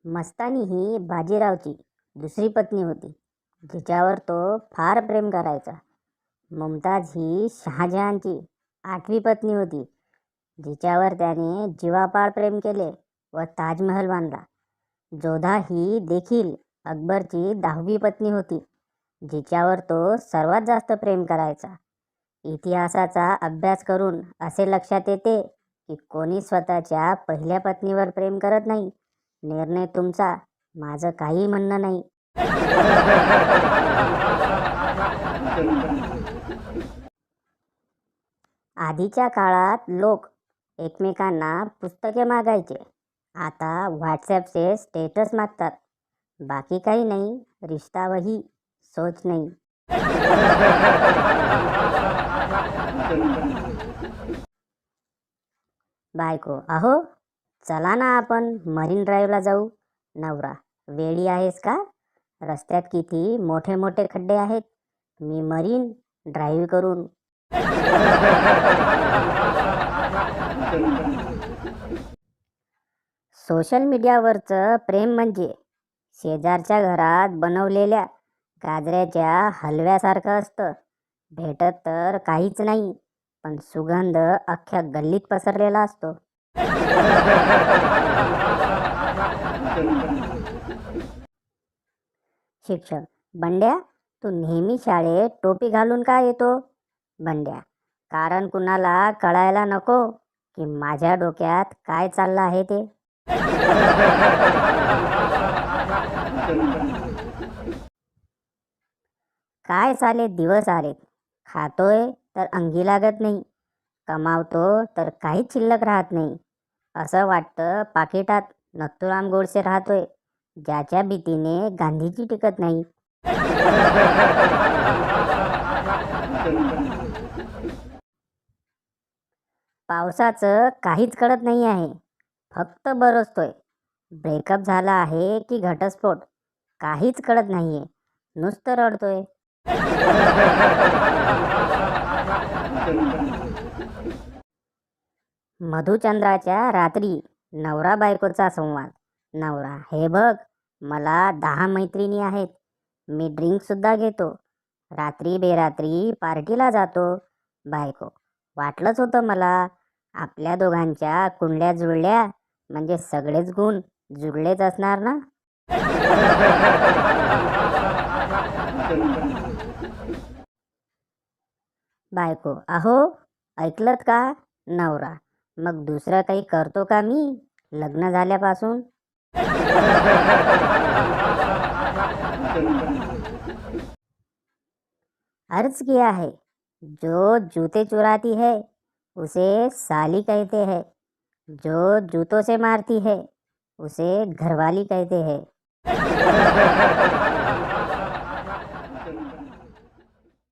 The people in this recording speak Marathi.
मस्तानी ही बाजीरावची दुसरी पत्नी होती, जिच्यावर तो फार प्रेम करायचा. मुमताज ही शहाजहानची आठवी पत्नी होती, जिच्यावर त्याने जीवापाड प्रेम केले व ताजमहल बांधला. जोधा ही देखील अकबरची 10वी पत्नी होती, जिच्यावर तो सर्वात जास्त प्रेम करायचा. इतिहासाचा अभ्यास करून असे लक्षात येते की कोणी स्वतःच्या पहिल्या पत्नीवर प्रेम करत नाही. निर्णय तुमचा, माझं काही म्हणणं नाही. आधीच्या काळात लोक एकमेकांना पुस्तके मागायचे, आता व्हॉट्सॲपचे स्टेटस मागतात. बाकी काही नाही, रिश्ता वही सोच नाही. बायको, अहो चला ना आपण मरीन ड्राईव्हला जाऊ. नवरा, वेळी आहेस का? रस्त्यात किती मोठे मोठे खड्डे आहेत, मी मरीन ड्राईव्ह करून. सोशल मीडियावरचं प्रेम म्हणजे शेजारच्या घरात बनवलेल्या गाजऱ्याच्या हलव्यासारखं असतं. भेटत तर काहीच नाही, पण सुगंध अख्ख्या गल्लीत पसरलेला असतो. शिक्षक, बंड्या, तू नेहमी शाळेत टोपी घालून का येतो? बंड्या, कारण कुणाला कळायला नको की माझ्या डोक्यात काय चाललं आहे ते. काय साले दिवस आलेत. खातोय तर अंगी लागत नाही, कमावतो तर काहीच शिल्लक राहत नाही. असं वाटतं पाकिटात नथुराम गोडसे राहतोय, ज्याच्या भीतीने गांधीजी टिकत नाही. पावसाचं काहीच कळत नाही आहे, फक्त बरसतोय. ब्रेकअप झाला आहे की घटस्फोट, काहीच कळत नाहीये, नुसतं रडतोय. मधुचंद्राच्या रात्री नवरा बायकोचा संवाद. नवरा, हे बघ, मला 10 मैत्रिणी आहेत, मी ड्रिंकसुद्धा घेतो, रात्री बेरात्री पार्टीला जातो. बायको, वाटलंच होतं मला, आपल्या दोघांच्या कुंडल्या जुळल्या म्हणजे सगळेच गुण जुळलेच असणार ना. बायको, अहो ऐकलत का? नवरा, मग दुसरं काही करतो का मी लग्न झाल्यापासून? अर्ज किया है, जो जूते चुराती है उसे साली कहते हैं, जो जूतों से मारती है उसे घरवाली कहते हैं.